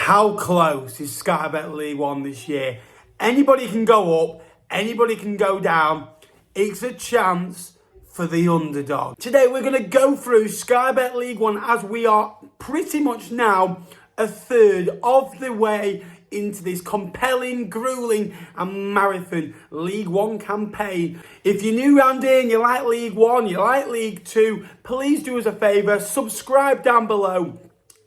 How close is Sky Bet League One this year? Anybody can go up, anybody can go down. It's a chance for the underdog. Today we're going to go through Sky Bet League One as we are pretty much now a third of the way into this compelling, grueling and marathon League One campaign. If you're new around here and you like League One, you like League Two, please do us a favour, subscribe down below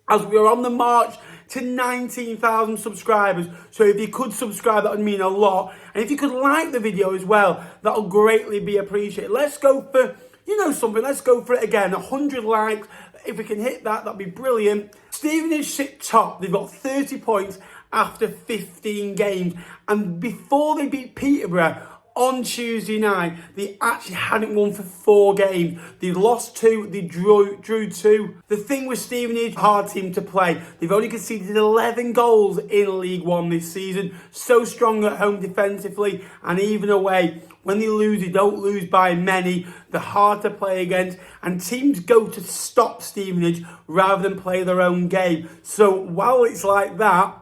as we are on the march to 19,000 subscribers. So if you could subscribe, that would mean a lot. And if you could like the video as well, that'll greatly be appreciated. Let's go for, let's go for it again. 100 likes. If we can hit that, that'd be brilliant. Stevenage sit top. They've got 30 points after 15 games. And before they beat Peterborough on Tuesday night, they actually hadn't won for 4 games. They lost 2, they drew 2. The thing with Stevenage, hard team to play. They've only conceded 11 goals in League One this season. So strong at home defensively and even away. When they lose, they don't lose by many. They're hard to play against. And teams go to stop Stevenage rather than play their own game. So while it's like that,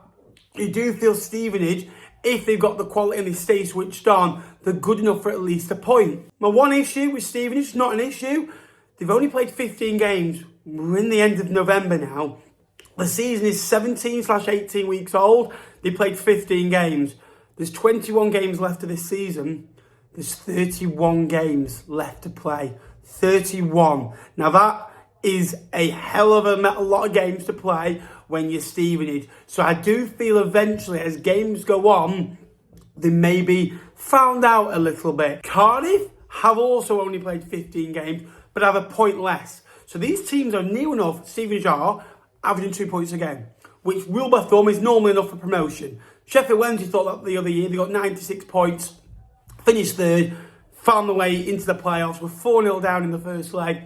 you do feel Stevenage, if they've got the quality and they stay switched on, they're good enough for at least a point. My one issue with Stevenage, not an issue. They've only played 15 games. We're in the end of November now. The season is 17/18 weeks old. They played 15 games. There's 21 games left of this season. There's 31 games left to play. 31. Now that is a hell of a lot of games to play when you're Stevenage. So I do feel eventually, as games go on, they may be found out a little bit. Cardiff have also only played 15 games, but have a point less. So these teams are near enough, Stevenage are, averaging 2 points a game, which rule by thumb is normally enough for promotion. Sheffield Wednesday thought that the other year. They got 96 points, finished third, found their way into the playoffs, were 4-0 down in the first leg.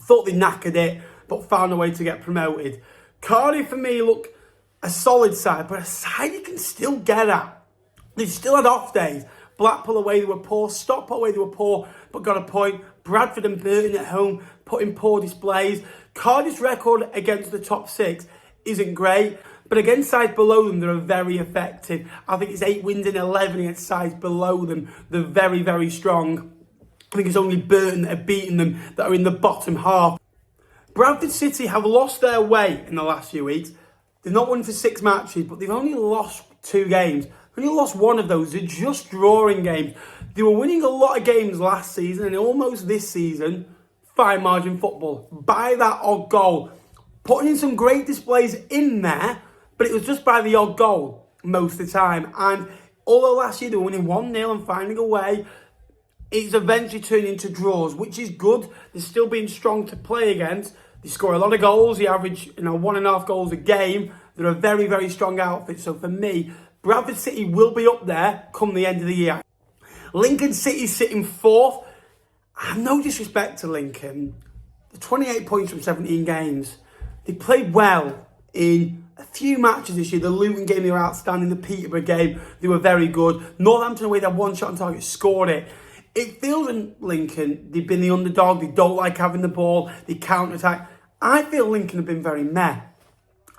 Thought they knackered it, but found a way to get promoted. Cardiff, for me, look a solid side, but a side you can still get at. They've still had off days. Blackpool away, they were poor. Stockport away, they were poor, but got a point. Bradford and Bolton at home put in poor displays. Cardiff's record against the top 6 isn't great, but against sides below them, they're very effective. I think it's 8 wins in 11 against sides below them. They're very, very strong. I think it's only Bolton that have beaten them that are in the bottom half. Bradford City have lost their way in the last few weeks. They've not won for 6 matches, but they've only lost 2 games. Only lost 1 of those. They're just drawing games. They were winning a lot of games last season and almost this season. Fine margin football. By that odd goal. Putting in some great displays in there, but it was just by the odd goal most of the time. And although last year they were winning 1-0 and finding a way, it's eventually turned into draws, which is good. They're still being strong to play against. They score a lot of goals. They average 1.5 goals a game. They're a very, very strong outfit. So for me, Bradford City will be up there come the end of the year. Lincoln City sitting 4th. I have no disrespect to Lincoln. They're 28 points from 17 games. They played well in a few matches this year. The Luton game, they were outstanding. The Peterborough game, they were very good. Northampton away, they had 1 shot on target, scored it. It feels in Lincoln, they've been the underdog. They don't like having the ball. They counter-attack. I feel Lincoln have been very meh.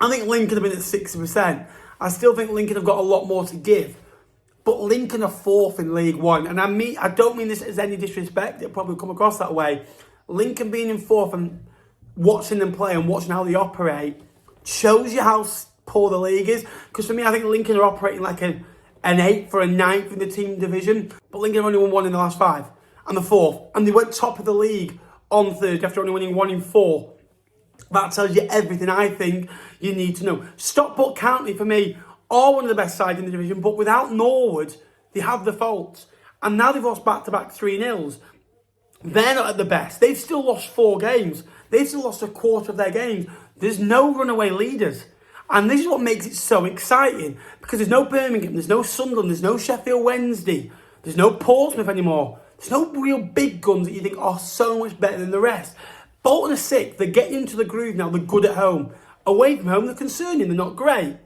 I think Lincoln have been at 60%. I still think Lincoln have got a lot more to give. But Lincoln are 4th in League One. And I don't mean this as any disrespect. It'll probably come across that way. Lincoln being in 4th and watching them play and watching how they operate shows you how poor the league is. Because for me, I think Lincoln are operating like an 8th or a 9th in the team division. But Lincoln have only won 1 in the last 5. And the 4th. And they went top of the league on Thursday after only winning 1 in 4. That tells you everything I think you need to know. Stockport County, for me, are one of the best sides in the division, but without Norwood, they have the faults. And now they've lost back-to-back 3-0s. They're not at the best. They've still lost 4 games. They've still lost a quarter of their games. There's no runaway leaders. And this is what makes it so exciting. Because there's no Birmingham, there's no Sunderland, there's no Sheffield Wednesday, there's no Portsmouth anymore. There's no real big guns that you think are so much better than the rest. Bolton are 6th. They're getting into the groove now. They're good at home. Away from home, they're concerning. They're not great.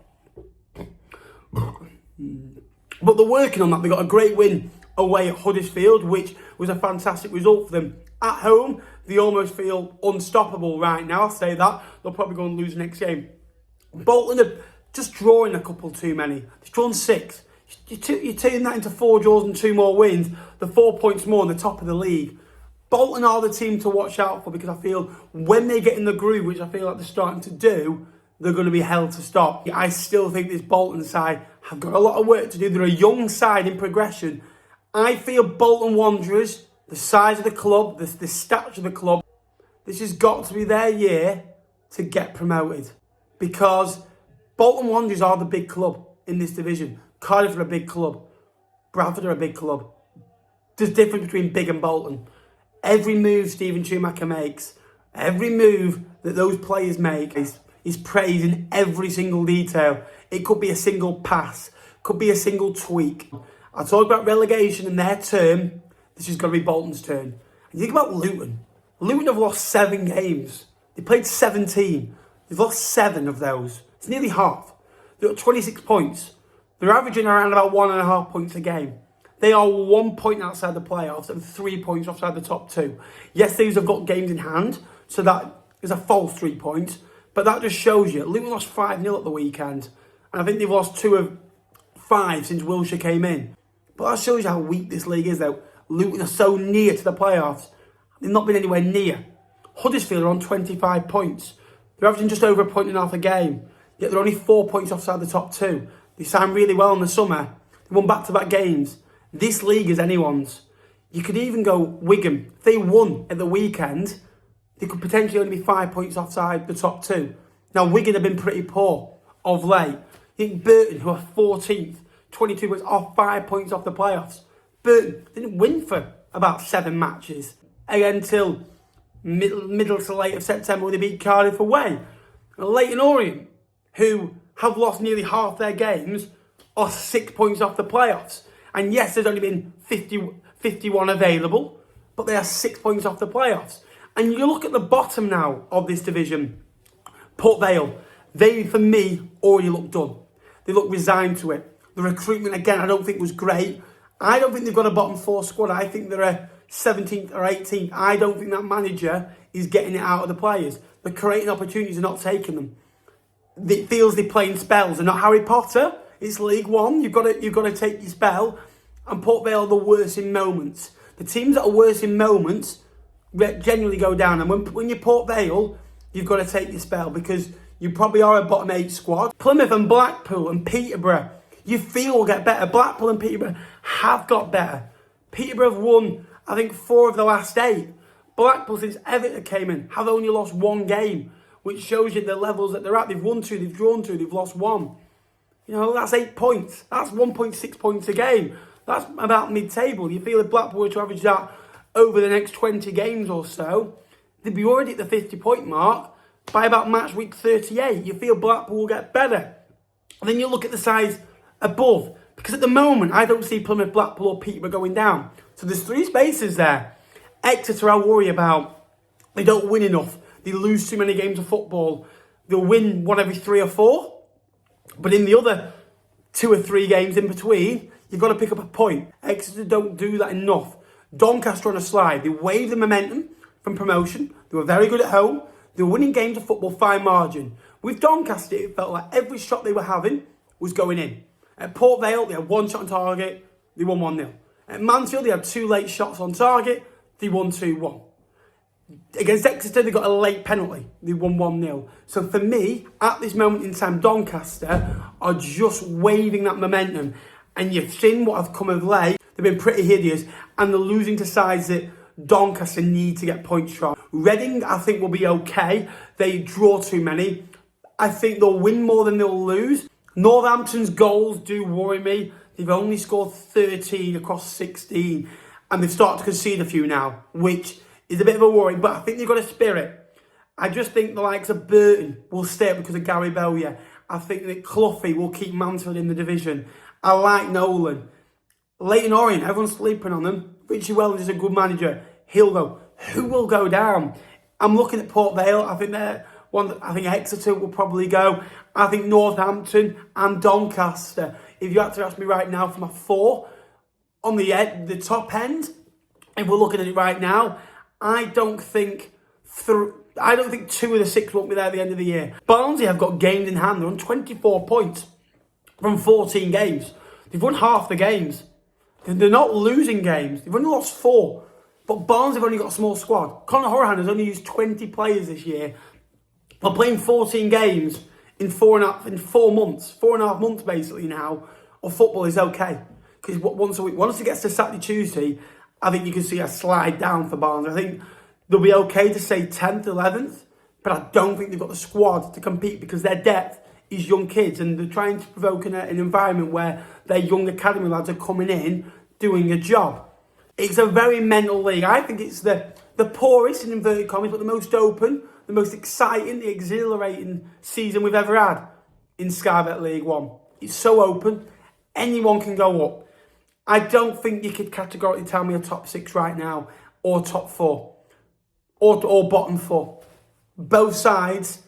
But they're working on that. They got a great win away at Huddersfield, which was a fantastic result for them. At home, they almost feel unstoppable right now. I'll say that. They'll probably go and lose the next game. Bolton are just drawing a couple too many. They've drawn 6. You turn that into 4 draws and 2 more wins. The 4 points more on the top of the league. Bolton are the team to watch out for, because I feel when they get in the groove, which I feel like they're starting to do, they're going to be held to stop. I still think this Bolton side have got a lot of work to do. They're a young side in progression. I feel Bolton Wanderers, the size of the club, the stature of the club, this has got to be their year to get promoted. Because Bolton Wanderers are the big club in this division. Cardiff are a big club. Bradford are a big club. There's a difference between big and Bolton. Every move Steven Schumacher makes, every move that those players make is praised in every single detail. It could be a single pass, could be a single tweak. I talk about relegation in their term. This is going to be Bolton's turn. And you think about Luton. Luton have lost 7 games. They played 17. They've lost 7 of those. It's nearly half. They've got 26 points. They're averaging around about 1.5 points a game. They are 1 point outside the playoffs and 3 points outside the top 2. Yes, these have got games in hand, so that is a false 3 points. But that just shows you. Luton lost 5-0 at the weekend. And I think they've lost 2 of 5 since Wilshere came in. But that shows you how weak this league is, though. Luton are so near to the playoffs. They've not been anywhere near. Huddersfield are on 25 points. They're averaging just over 1.5 a game. Yet they're only 4 points offside the top 2. They signed really well in the summer. They won back-to-back games. This league is anyone's. You could even go Wigan. If they won at the weekend, they could potentially only be 5 points offside the top 2. Now, Wigan have been pretty poor of late. You think Burton, who are 14th, 22 points, are 5 points off the playoffs. Burton didn't win for about 7 matches. Again, until middle to late of September when they beat Cardiff away. And Leyton Orient, who have lost nearly half their games, are 6 points off the playoffs. And yes, there's only been 51 available, but they are 6 points off the playoffs. And you look at the bottom now of this division, Port Vale, they, for me, already look done. They look resigned to it. The recruitment, again, I don't think was great. I don't think they've got a bottom 4 squad. I think they're a 17th or 18th. I don't think that manager is getting it out of the players. They're creating opportunities and not taking them. It feels they're playing spells. They're not Harry Potter. It's League One. You've got to take your spell. And Port Vale are the worst in moments. The teams that are worse in moments generally go down. And when you're Port Vale, you've got to take your spell, because you probably are a bottom 8 squad. Plymouth and Blackpool and Peterborough, you feel will get better. Blackpool and Peterborough have got better. Peterborough have won, I think, 4 of the last 8. Blackpool, since Everton came in, have only lost 1 game, which shows you the levels that they're at. They've won 2, they've drawn 2, they've lost 1. You know, that's 8 points. That's 1.6 points a game. That's about mid-table. You feel if Blackpool were to average that over the next 20 games or so, they'd be already at the 50-point mark by about match week 38. You feel Blackpool will get better. And then you look at the sides above, because at the moment, I don't see Plymouth, Blackpool or Peterborough going down. So there's 3 spaces there. Exeter, I worry about. They don't win enough. They lose too many games of football. They'll win 1 every 3 or 4. But in the other 2 or 3 games in between, you've got to pick up a point. Exeter don't do that enough. Doncaster on a slide. They waved the momentum from promotion. They were very good at home. They were winning games of football, fine margin. With Doncaster, it felt like every shot they were having was going in. At Port Vale, they had 1 shot on target. They won 1-0. At Mansfield, they had 2 late shots on target. They won 2-1. Against Exeter, they got a late penalty. They won 1-0. So for me, at this moment in time, Doncaster are just waving that momentum. And you've seen what have come of late. They've been pretty hideous. And they're losing to sides that Doncaster need to get points from. Reading, I think, will be okay. They draw too many. I think they'll win more than they'll lose. Northampton's goals do worry me. They've only scored 13 across 16. And they've started to concede a few now, which is a bit of a worry. But I think they've got a spirit. I just think the likes of Burton will stay up because of Gary Bowyer. I think that Cloughy will keep Mansfield in the division. I like Nolan. Leyton Orient, everyone's sleeping on them. Richie Wellens is a good manager. He'll go. Who will go down? I'm looking at Port Vale. I think they're one that I think Exeter will probably go. I think Northampton and Doncaster. If you had to ask me right now for my 4 on the top end, if we're looking at it right now, I don't think I don't think 2 of the 6 won't be there at the end of the year. Barnsley have got games in hand. They're on 24 points from 14 games. They've won half the games. They're not losing games. They've only lost 4. But Barnsley have only got a small squad. Conor Hourihane has only used 20 players this year. They're playing 14 games in 4.5 months basically now. Of football is okay. Because once a week, once it gets to Saturday, Tuesday, I think you can see a slide down for Barnsley. I think they'll be okay to say 10th, 11th. But I don't think they've got the squad to compete because their depth is young kids and they're trying to provoke an environment where their young academy lads are coming in doing a job. It's a very mental league. I think it's the poorest, in inverted commas, but the most open, the most exciting, the exhilarating season we've ever had in Sky Bet League One. It's so open. Anyone can go up. I don't think you could categorically tell me a top 6 right now or top 4 or bottom 4. Both sides,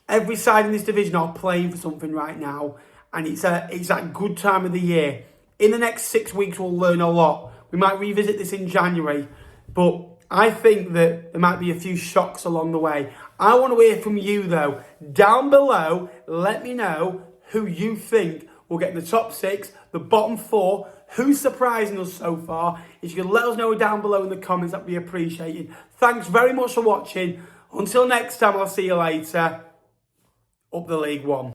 every side in this division are playing for something right now, and it's that good time of the year. In the next 6 weeks, we'll learn a lot. We might revisit this in January, but I think that there might be a few shocks along the way. I want to hear from you, though. Down below, let me know who you think will get in the top 6, the bottom 4, who's surprising us so far. If you can let us know down below in the comments, that'd be appreciated. Thanks very much for watching. Until next time, I'll see you later. Up the League One.